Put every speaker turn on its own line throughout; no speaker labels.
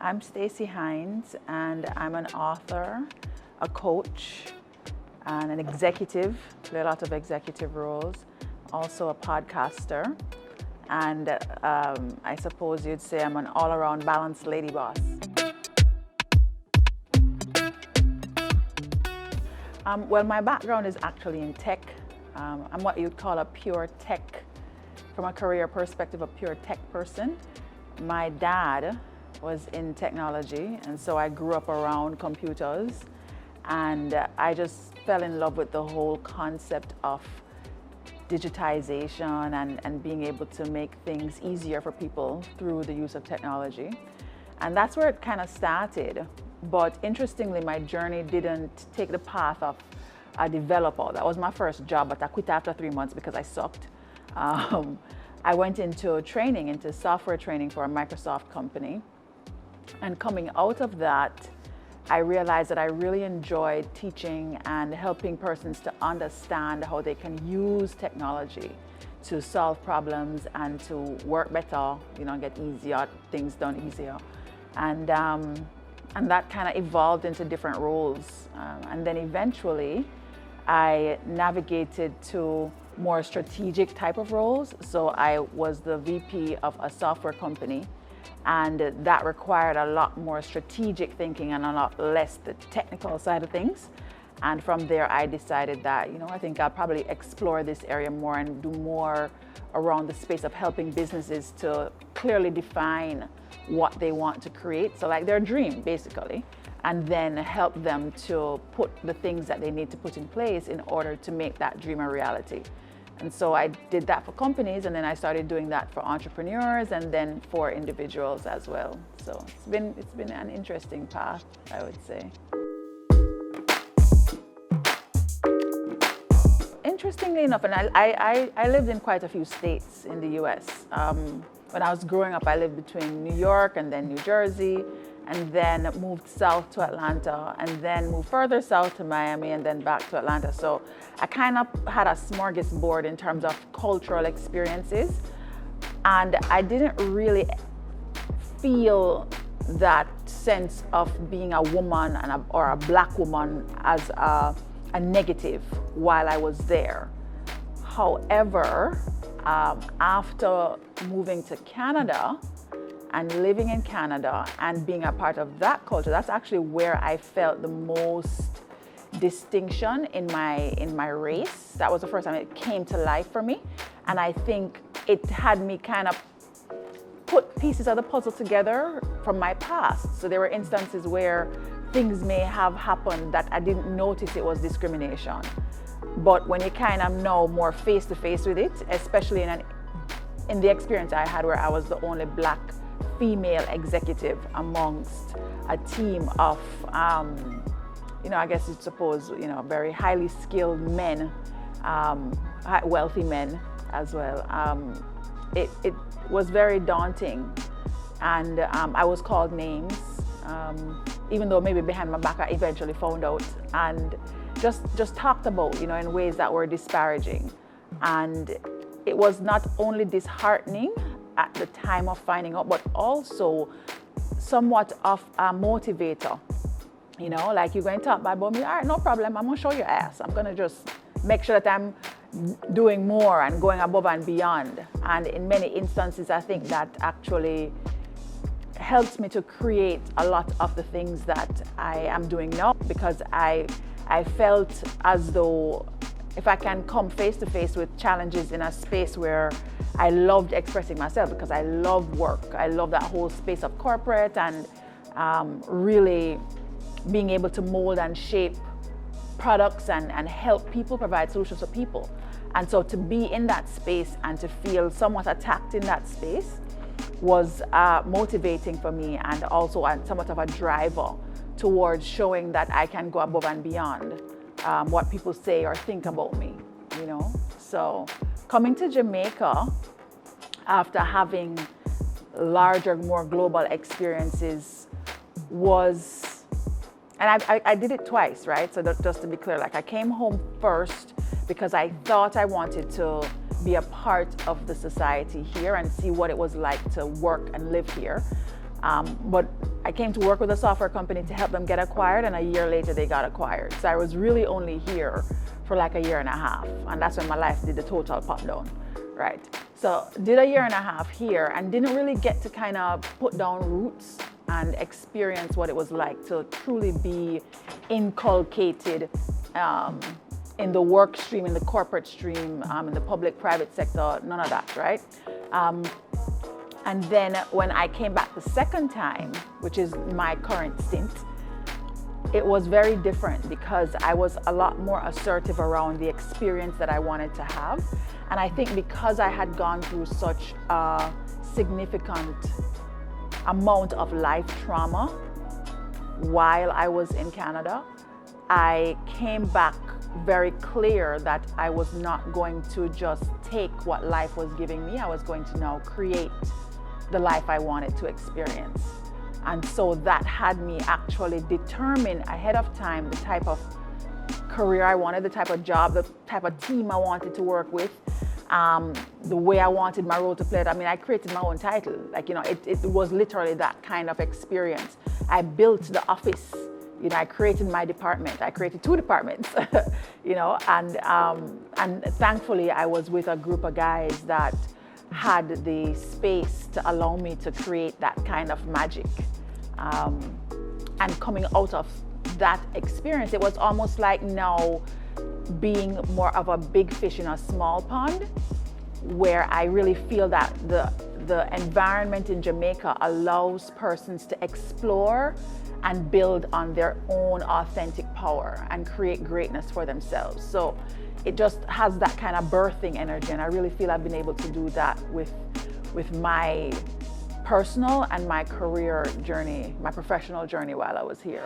I'm Stacey Hines, and I'm an author, a coach, and an executive, play a lot of executive roles, also a podcaster, and I suppose you'd say I'm an all-around balanced lady boss. Well, my background is actually in tech. I'm what you'd call a pure tech, from a career perspective, a pure tech person. My dad was in technology, and so I grew up around computers, and I just fell in love with the whole concept of digitization and being able to make things easier for people through the use of technology. And that's where it kind of started. But interestingly, my journey didn't take the path of a developer. That was my first job, but I quit after 3 months because I sucked. I went into training, into software training for a Microsoft company. And coming out of that, I realized that I really enjoyed teaching and helping persons to understand how they can use technology to solve problems and to work better, get easier, things done easier. And that kind of evolved into different roles. And then eventually, I navigated to more strategic type of roles. So I was the VP of a software company, and that required a lot more strategic thinking and a lot less the technical side of things. And from there, I decided that, I think I'll probably explore this area more and do more around the space of helping businesses to clearly define what they want to create. So like their dream, basically, and then help them to put the things that they need to put in place in order to make that dream a reality. And so I did that for companies, and then I started doing that for entrepreneurs and then for individuals as well. So it's been an interesting path, I would say. Interestingly enough, and I lived in quite a few states in the US. When I was growing up, I lived between New York and then New Jersey, and then moved south to Atlanta, and then moved further south to Miami, and then back to Atlanta. So I kind of had a smorgasbord in terms of cultural experiences, and I didn't really feel that sense of being a woman or a black woman as a negative while I was there. However, after moving to Canada and living in Canada and being a part of that culture, that's actually where I felt the most distinction in my race. That was the first time it came to life for me. And I think it had me kind of put pieces of the puzzle together from my past. So there were instances where things may have happened that I didn't notice it was discrimination. But when you kind of know more face to face with it, especially in the experience I had where I was the only black female executive amongst a team of, I guess you'd suppose, very highly skilled men, wealthy men as well. It was very daunting, and I was called names, even though maybe behind my back I eventually found out, and just talked about, in ways that were disparaging. And it was not only disheartening at the time of finding out, but also somewhat of a motivator. Like you're going to talk about me, all right, no problem, I'm gonna show your ass. I'm gonna just make sure that I'm doing more and going above and beyond. And in many instances, I think that actually helps me to create a lot of the things that I am doing now, because I felt as though if I can come face to face with challenges in a space where I loved expressing myself, because I love work. I love that whole space of corporate and really being able to mold and shape products and help people, provide solutions for people. And so to be in that space and to feel somewhat attacked in that space was motivating for me, and also somewhat of a driver towards showing that I can go above and beyond what people say or think about me, So coming to Jamaica after having larger, more global experiences was, and I did it twice, right? So just to be clear, like I came home first because I thought I wanted to be a part of the society here and see what it was like to work and live here. But I came to work with a software company to help them get acquired, and a year later they got acquired. So I was really only here for like a year and a half, and that's when my life did the total pop down, right? So did a year and a half here and didn't really get to kind of put down roots and experience what it was like to truly be inculcated in the work stream, in the corporate stream, in the public-private sector, none of that, right? And then when I came back the second time, which is my current stint, it was very different because I was a lot more assertive around the experience that I wanted to have. And I think because I had gone through such a significant amount of life trauma while I was in Canada, I came back very clear that I was not going to just take what life was giving me. I was going to now create the life I wanted to experience. And so that had me actually determine ahead of time the type of career I wanted, the type of job, the type of team I wanted to work with, the way I wanted my role to play. I mean, I created my own title. Like, it was literally that kind of experience. I built the office. I created my department. I created 2 departments, and thankfully I was with a group of guys that had the space to allow me to create that kind of magic. And coming out of that experience, it was almost like now being more of a big fish in a small pond, where I really feel that the environment in Jamaica allows persons to explore and build on their own authentic power and create greatness for themselves. So it just has that kind of birthing energy, and I really feel I've been able to do that with my personal and my career journey, my professional journey while I was here.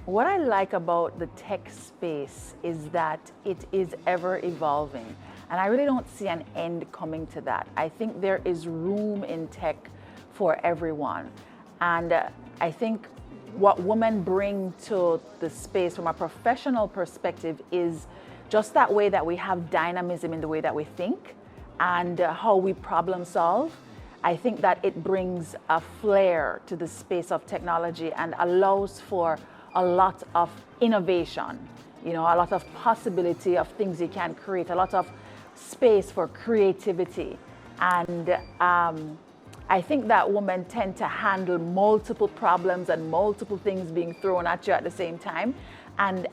What I like about the tech space is that it is ever evolving, and I really don't see an end coming to that. I think there is room in tech for everyone, and I think what women bring to the space from a professional perspective is just that way that we have dynamism in the way that we think and how we problem solve. I think that it brings a flair to the space of technology and allows for a lot of innovation, a lot of possibility of things you can create, a lot of space for creativity. And I think that women tend to handle multiple problems and multiple things being thrown at you at the same time. And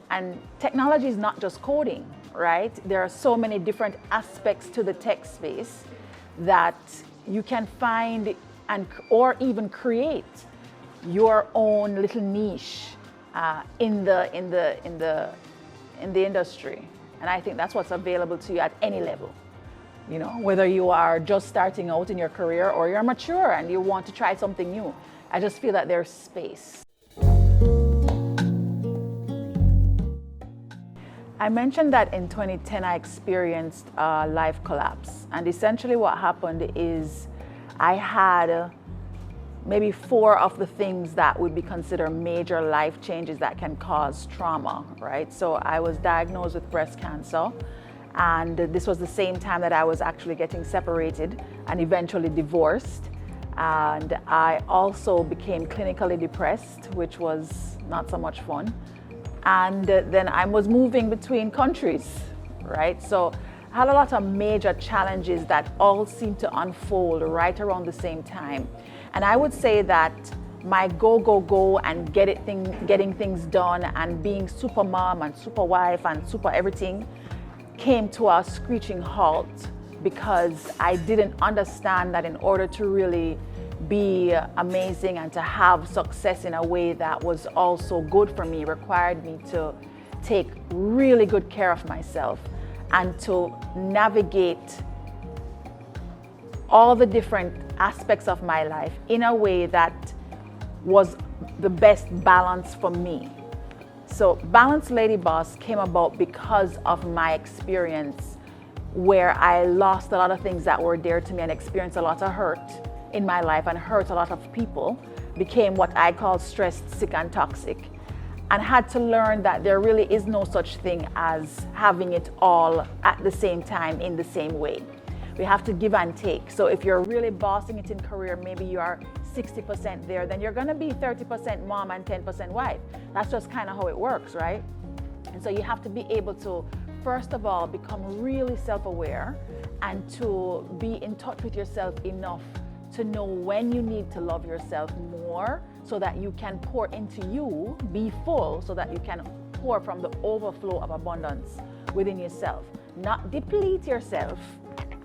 technology is not just coding, right? There are so many different aspects to the tech space that you can find or even create your own little niche in the industry. And I think that's what's available to you at any level. Whether you are just starting out in your career or you're mature and you want to try something new. I just feel that there's space. I mentioned that in 2010 I experienced a life collapse, and essentially what happened is I had maybe 4 of the things that would be considered major life changes that can cause trauma, right? So I was diagnosed with breast cancer, and this was the same time that I was actually getting separated and eventually divorced. And I also became clinically depressed, which was not so much fun. And then I was moving between countries, right? So I had a lot of major challenges that all seemed to unfold right around the same time. And I would say that my go and getting things done and being super mom and super wife and super everything came to a screeching halt because I didn't understand that in order to really be amazing and to have success in a way that was also good for me required me to take really good care of myself and to navigate all the different aspects of my life in a way that was the best balance for me. So Balanced Lady Boss came about because of my experience where I lost a lot of things that were dear to me and experienced a lot of hurt in my life and hurt a lot of people, became what I call stressed, sick, and toxic, and had to learn that there really is no such thing as having it all at the same time in the same way. We have to give and take. So if you're really bossing it in career, maybe you are 60% there, then you're gonna be 30% mom and 10% wife. That's just kind of how it works, right? And so you have to be able to, first of all, become really self-aware and to be in touch with yourself enough to know when you need to love yourself more so that you can pour into you, be full, so that you can pour from the overflow of abundance within yourself. Not deplete yourself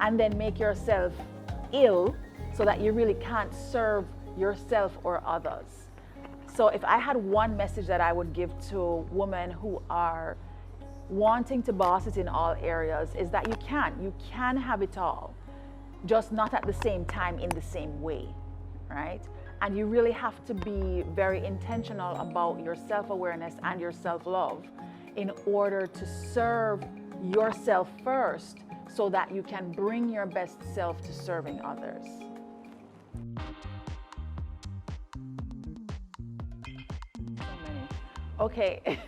and then make yourself ill so that you really can't serve yourself or others. So if I had one message that I would give to women who are wanting to boss it in all areas is that you can have it all, just not at the same time in the same way, right? And you really have to be very intentional about your self-awareness and your self-love in order to serve yourself first so that you can bring your best self to serving others. Okay.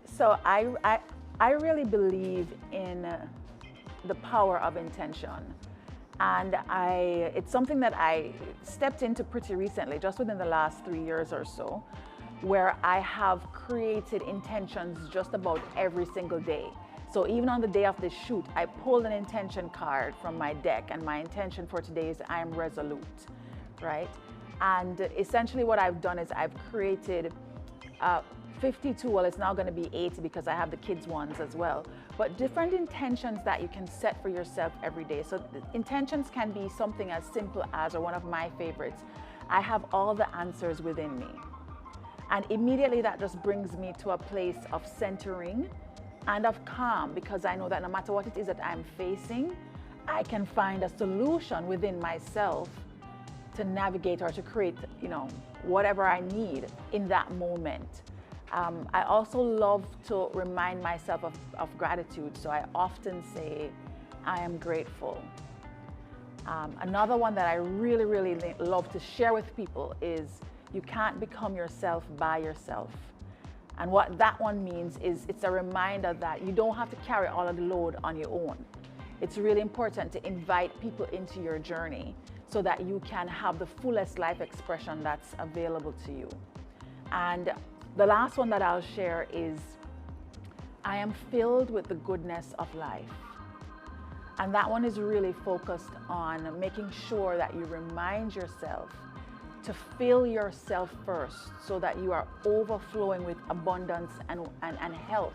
So I really believe in the power of intention. And it's something that I stepped into pretty recently, just within the last 3 years or so, where I have created intentions just about every single day. So even on the day of the shoot, I pulled an intention card from my deck, and my intention for today is I am resolute, right? And essentially what I've done is I've created 52, well, it's now going to be 80 because I have the kids ones as well, but different intentions that you can set for yourself every day. So intentions can be something as simple as, or one of my favorites, I have all the answers within me. And immediately that just brings me to a place of centering and of calm, because I know that no matter what it is that I'm facing, I can find a solution within myself to navigate or to create, whatever I need in that moment. I also love to remind myself of gratitude. So I often say, I am grateful. Another one that I really, really love to share with people is you can't become yourself by yourself. And what that one means is it's a reminder that you don't have to carry all of the load on your own. It's really important to invite people into your journey so that you can have the fullest life expression that's available to you. And the last one that I'll share is, I am filled with the goodness of life. And that one is really focused on making sure that you remind yourself to fill yourself first so that you are overflowing with abundance and health.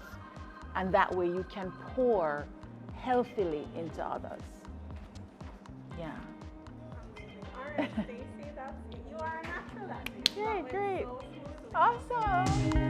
And that way you can pour healthily into others. Yeah.
All right, Stacey, you are a natural at this.
Yay, great. So awesome.